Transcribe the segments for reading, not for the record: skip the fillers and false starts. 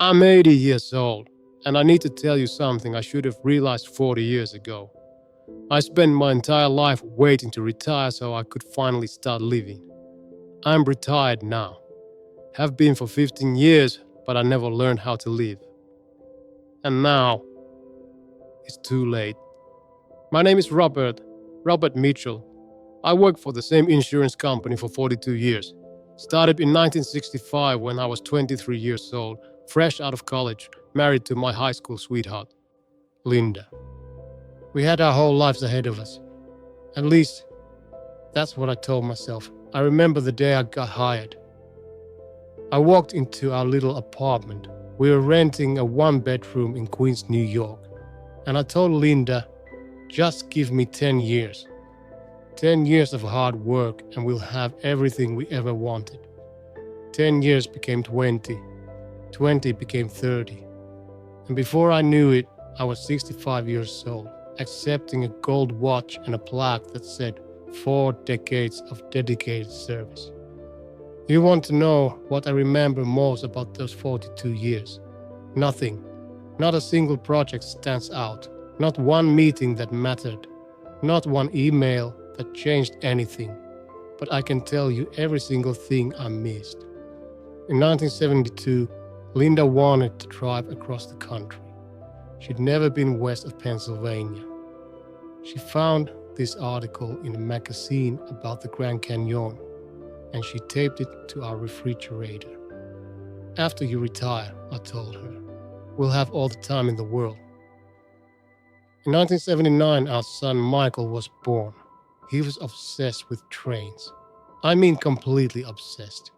I'm 80 years old, and I need to tell you something I should have realized 40 years ago. I spent my entire life waiting to retire so I could finally start living. I'm retired now. Have been for 15 years, but I never learned how to live. And now, it's too late. My name is Robert Mitchell. I worked for the same insurance company for 42 years. Started in 1965 when I was 23 years old, fresh out of college, married to my high school sweetheart, Linda. We had our whole lives ahead of us. At least, that's what I told myself. I remember the day I got hired. I walked into our little apartment. We were renting a one-bedroom in Queens, New York. And I told Linda, just give me 10 years. 10 years of hard work and we'll have everything we ever wanted. 10 years became 20. 20 became 30. And before I knew it, I was 65 years old, accepting a gold watch and a plaque that said 4 decades of dedicated service. You want to know what I remember most about those 42 years? Nothing. Not a single project stands out. Not one meeting that mattered. Not one email that changed anything. But I can tell you every single thing I missed. In 1972, Linda wanted to drive across the country. She'd never been west of Pennsylvania. She found this article in a magazine about the Grand Canyon, and she taped it to our refrigerator. After you retire, I told her, we'll have all the time in the world. In 1979, our son Michael was born. He was obsessed with trains. I mean completely obsessed.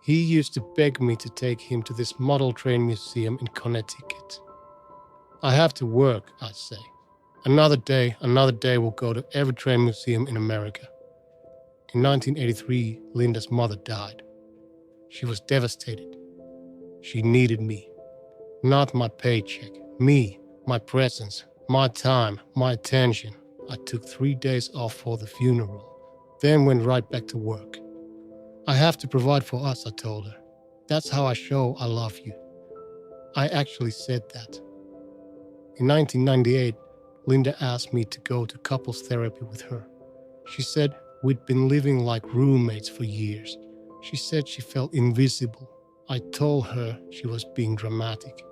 He used to beg me to take him to this model train museum in Connecticut. I have to work, I'd say. Another day we'll go to every train museum in America. In 1983, Linda's mother died. She was devastated. She needed me. Not my paycheck. Me, my presence, my time, my attention. I took 3 days off for the funeral, then went right back to work. I have to provide for us, I told her. That's how I show I love you. I actually said that. In 1998, Linda asked me to go to couples therapy with her. She said we'd been living like roommates for years. She said she felt invisible. I told her she was being dramatic.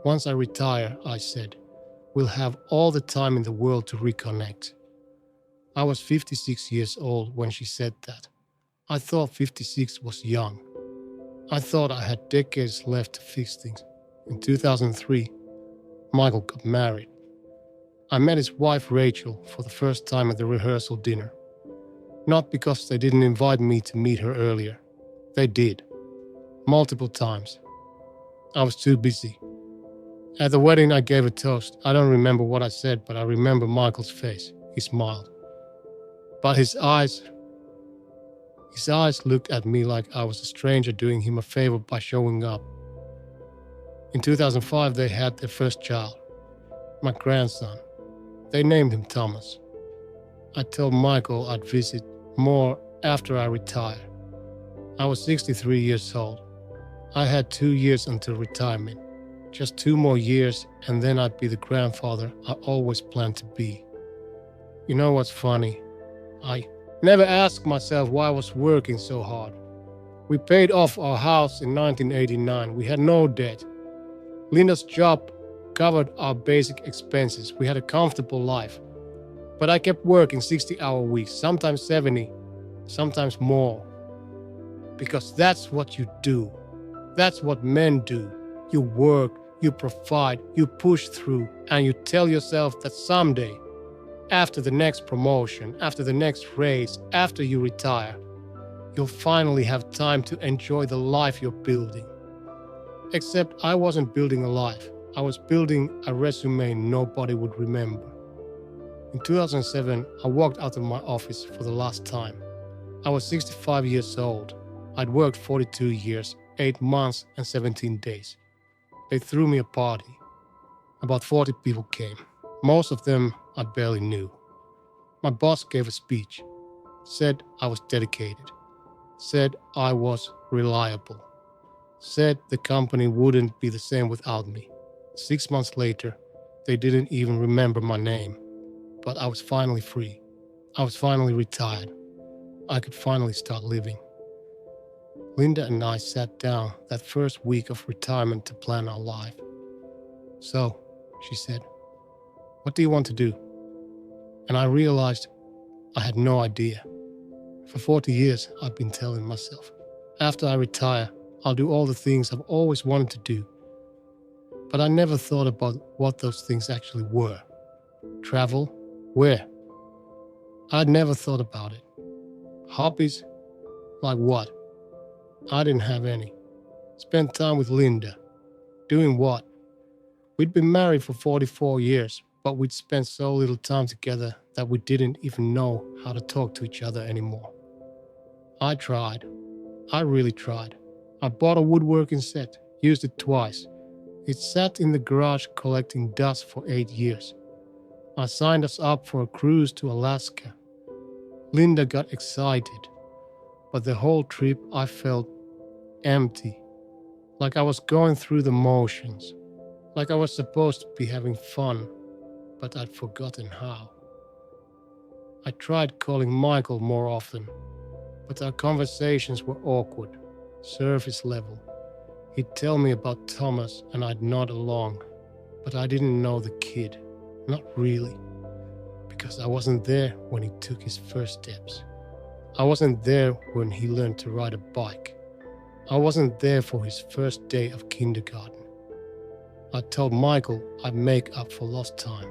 Once I retire, I said, we'll have all the time in the world to reconnect. I was 56 years old when she said that. I thought 56 was young. I thought I had decades left to fix things. In 2003, Michael got married. I met his wife Rachel for the first time at the rehearsal dinner. Not because they didn't invite me to meet her earlier. They did. Multiple times. I was too busy. At the wedding, I gave a toast. I don't remember what I said, but I remember Michael's face. He smiled. But his eyes looked at me like I was a stranger doing him a favor by showing up. In 2005, they had their first child, my grandson. They named him Thomas. I told Michael I'd visit more after I retire. I was 63 years old. I had 2 years until retirement. Just 2 more years, and then I'd be the grandfather I always planned to be. You know what's funny? I never asked myself why I was working so hard. We paid off our house in 1989. We had no debt. Linda's job covered our basic expenses. We had a comfortable life. But I kept working 60-hour weeks, sometimes 70, sometimes more. Because that's what you do. That's what men do. You work, you provide, you push through, and you tell yourself that someday, after the next promotion, after the next raise, after you retire, you'll finally have time to enjoy the life you're building. Except I wasn't building a life. I was building a resume nobody would remember. In 2007, I walked out of my office for the last time. I was 65 years old. I'd worked 42 years, 8 months, and 17 days. They threw me a party. About 40 people came. Most of them I barely knew. My boss gave a speech, said I was dedicated, said I was reliable, Said the company wouldn't be the same without me. 6 months later, they didn't even remember my name. But I was finally free. I was finally retired. I could finally start living. Linda and I sat down that first week of retirement to plan our life. "So," she said, "what do you want to do?" And I realized I had no idea. For 40 years, I've been telling myself, after I retire, I'll do all the things I've always wanted to do. But I never thought about what those things actually were. Travel? Where? I'd never thought about it. Hobbies? Like what? I didn't have any. Spent time with Linda. Doing what? We'd been married for 44 years, but we'd spent so little time together that we didn't even know how to talk to each other anymore. I tried. I really tried. I bought a woodworking set, used it twice. It sat in the garage collecting dust for 8 years. I signed us up for a cruise to Alaska. Linda got excited, but the whole trip I felt empty, like I was going through the motions, like I was supposed to be having fun, but I'd forgotten how. I tried calling Michael more often, but our conversations were awkward, surface level. He'd tell me about Thomas and I'd nod along, but I didn't know the kid, not really, because I wasn't there when he took his first steps. I wasn't there when he learned to ride a bike. I wasn't there for his first day of kindergarten. I told Michael I'd make up for lost time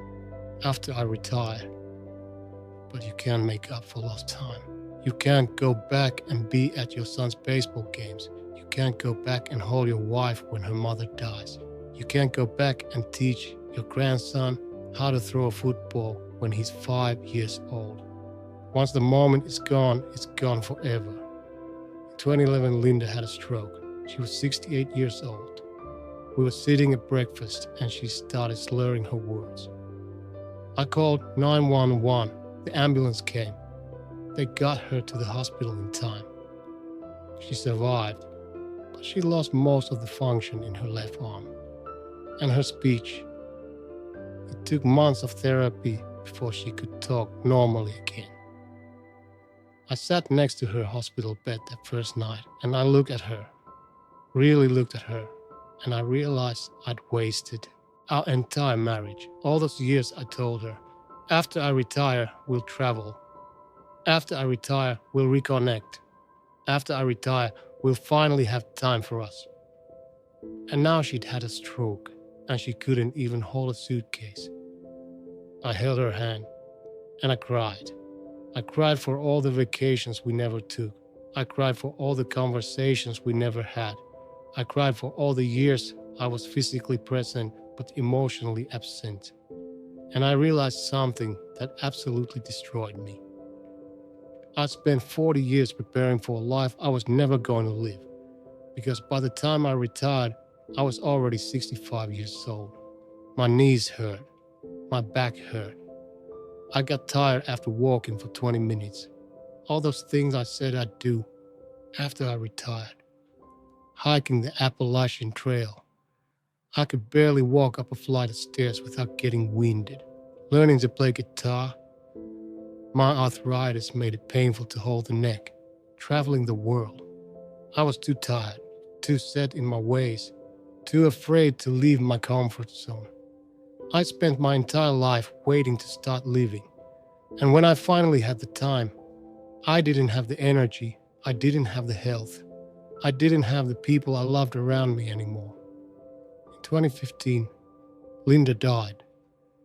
after I retired. But you can't make up for lost time. You can't go back and be at your son's baseball games. You can't go back and hold your wife when her mother dies. You can't go back and teach your grandson how to throw a football when he's 5 years old. Once the moment is gone, it's gone forever. In 2011, Linda had a stroke. She was 68 years old. We were sitting at breakfast and she started slurring her words. I called 911. The ambulance came. They got her to the hospital in time. She survived, but she lost most of the function in her left arm and her speech. It took months of therapy before she could talk normally again. I sat next to her hospital bed that first night and I looked at her, really looked at her, and I realized I'd wasted our entire marriage. All those years I told her, after I retire, we'll travel. After I retire, we'll reconnect. After I retire, we'll finally have time for us. And now she'd had a stroke and she couldn't even hold a suitcase. I held her hand and I cried. I cried for all the vacations we never took. I cried for all the conversations we never had. I cried for all the years I was physically present but emotionally absent. And I realized something that absolutely destroyed me. I spent 40 years preparing for a life I was never going to live, because by the time I retired, I was already 65 years old. My knees hurt. My back hurt. I got tired after walking for 20 minutes. All those things I said I'd do after I retired. Hiking the Appalachian Trail. I could barely walk up a flight of stairs without getting winded. Learning to play guitar. My arthritis made it painful to hold the neck. Traveling the world. I was too tired, too set in my ways, too afraid to leave my comfort zone. I spent my entire life waiting to start living. And when I finally had the time, I didn't have the energy, I didn't have the health, I didn't have the people I loved around me anymore. In 2015, Linda died.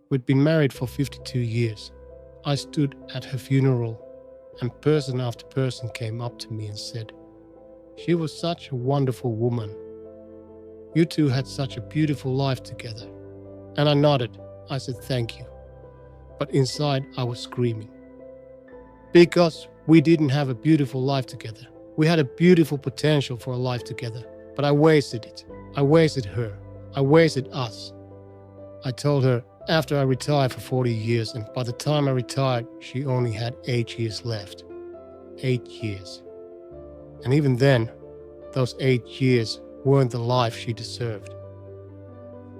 We'd been married for 52 years. I stood at her funeral, and person after person came up to me and said, "She was such a wonderful woman. You two had such a beautiful life together." And I nodded. I said thank you. But inside I was screaming. Because we didn't have a beautiful life together. We had a beautiful potential for a life together, but I wasted it. I wasted her. I wasted us. I told her after I retired for 40 years, and by the time I retired, she only had 8 years left. 8 years. And even then, those 8 years weren't the life she deserved.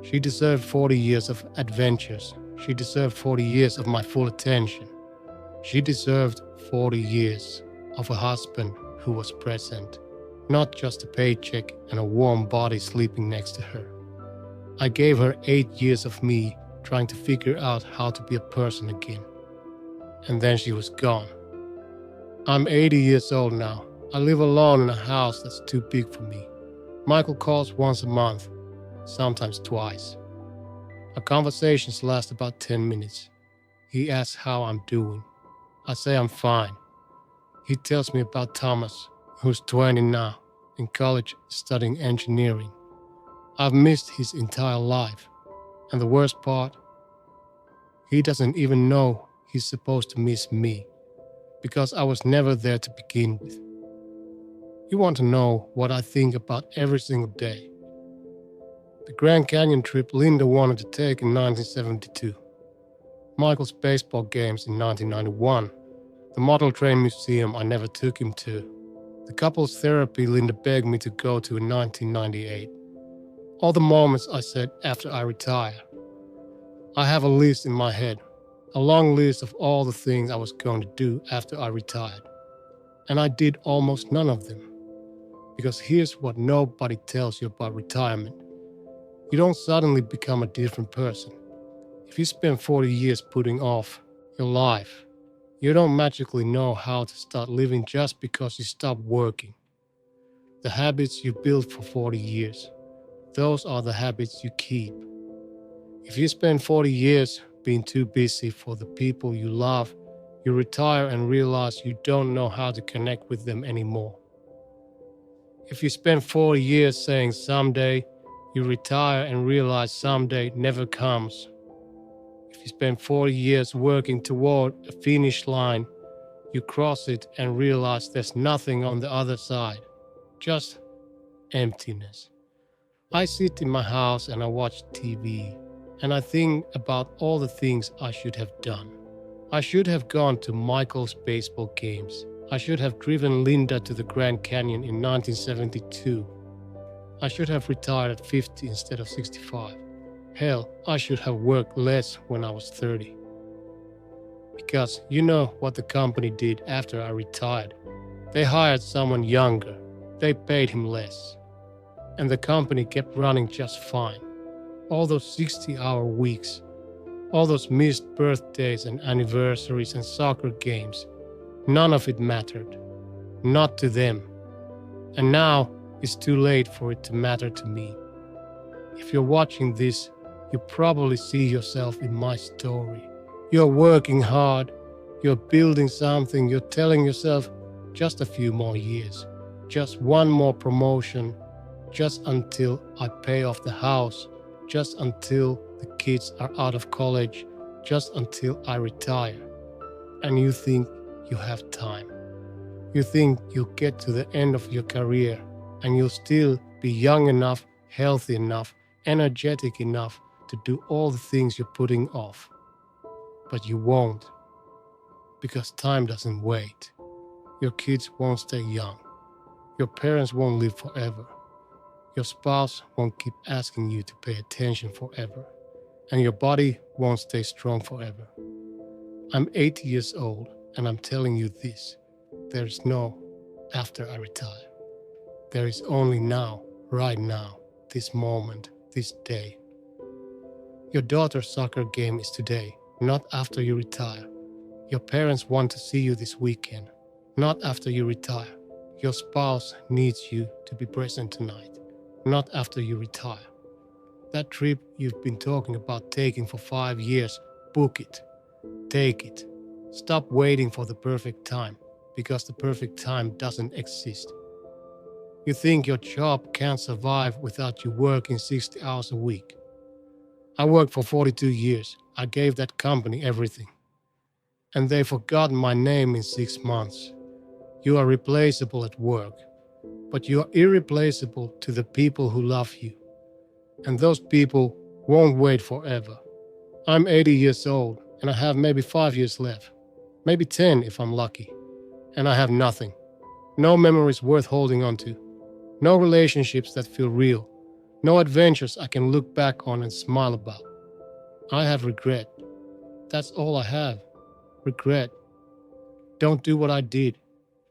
She deserved 40 years of adventures. She deserved 40 years of my full attention. She deserved 40 years of a husband who was present, not just a paycheck and a warm body sleeping next to her. I gave her 8 years of me trying to figure out how to be a person again. And then she was gone. I'm 80 years old now. I live alone in a house that's too big for me. Michael calls once a month, sometimes twice. Our conversations last about 10 minutes. He asks how I'm doing. I say I'm fine. He tells me about Thomas, who's 20 now, in college studying engineering. I've missed his entire life. And the worst part, he doesn't even know he's supposed to miss me, because I was never there to begin with. You want to know what I think about every single day. The Grand Canyon trip Linda wanted to take in 1972. Michael's baseball games in 1991. The model train museum I never took him to. The couples therapy Linda begged me to go to in 1998. All the moments I said after I retire. I have a list in my head, a long list of all the things I was going to do after I retired. And I did almost none of them. Because here's what nobody tells you about retirement. You don't suddenly become a different person. If you spend 40 years putting off your life, you don't magically know how to start living just because you stop working. The habits you built for 40 years, those are the habits you keep. If you spend 40 years being too busy for the people you love, you retire and realize you don't know how to connect with them anymore. If you spend 40 years saying someday, you retire and realize someday never comes. If you spend 40 years working toward a finish line, you cross it and realize there's nothing on the other side, just emptiness. I sit in my house and I watch TV, and I think about all the things I should have done. I should have gone to Michael's baseball games. I should have driven Linda to the Grand Canyon in 1972. I should have retired at 50 instead of 65. Hell, I should have worked less when I was 30. Because you know what the company did after I retired. They hired someone younger. They paid him less. And the company kept running just fine. All those 60-hour weeks, all those missed birthdays and anniversaries and soccer games, none of it mattered. Not to them. And now it's too late for it to matter to me. If you're watching this, you probably see yourself in my story. You're working hard, you're building something, you're telling yourself just a few more years, just one more promotion, just until I pay off the house, just until the kids are out of college, just until I retire. And you think you have time. You think you'll get to the end of your career and you'll still be young enough, healthy enough, energetic enough to do all the things you're putting off. But you won't, because time doesn't wait. Your kids won't stay young. Your parents won't live forever. Your spouse won't keep asking you to pay attention forever. And your body won't stay strong forever. I'm 80 years old and I'm telling you this. There's no after I retire. There is only now, right now, this moment, this day. Your daughter's soccer game is today, not after you retire. Your parents want to see you this weekend, not after you retire. Your spouse needs you to be present tonight, not after you retire. That trip you've been talking about taking for 5 years, book it. Take it. Stop waiting for the perfect time, because the perfect time doesn't exist. You think your job can't survive without you working 60 hours a week. I worked for 42 years. I gave that company everything. And they forgot my name in 6 months. You are replaceable at work, but you are irreplaceable to the people who love you. And those people won't wait forever. I'm 80 years old and I have maybe 5 years left, maybe 10 if I'm lucky. And I have nothing. No memories worth holding on to. No relationships that feel real. No adventures I can look back on and smile about. I have regret. That's all I have. Regret. Don't do what I did.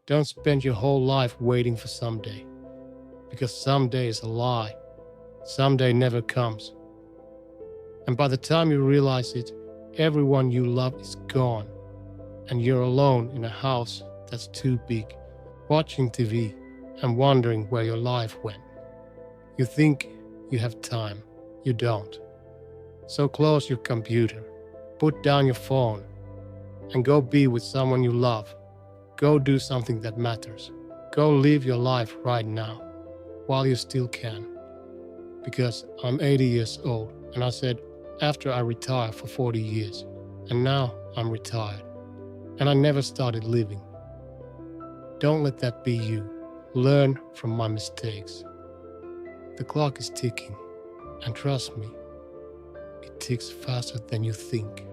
Don't spend your whole life waiting for someday. Because someday is a lie. Someday never comes. And by the time you realize it, everyone you love is gone. And you're alone in a house that's too big, watching TV and wondering where your life went. You think you have time. You don't. So close your computer, put down your phone, and go be with someone you love. Go do something that matters. Go live your life right now, while you still can. Because I'm 80 years old, and I said after I retire for 40 years, and now I'm retired, and I never started living. Don't let that be you. Learn from my mistakes. The clock is ticking, and trust me, it ticks faster than you think.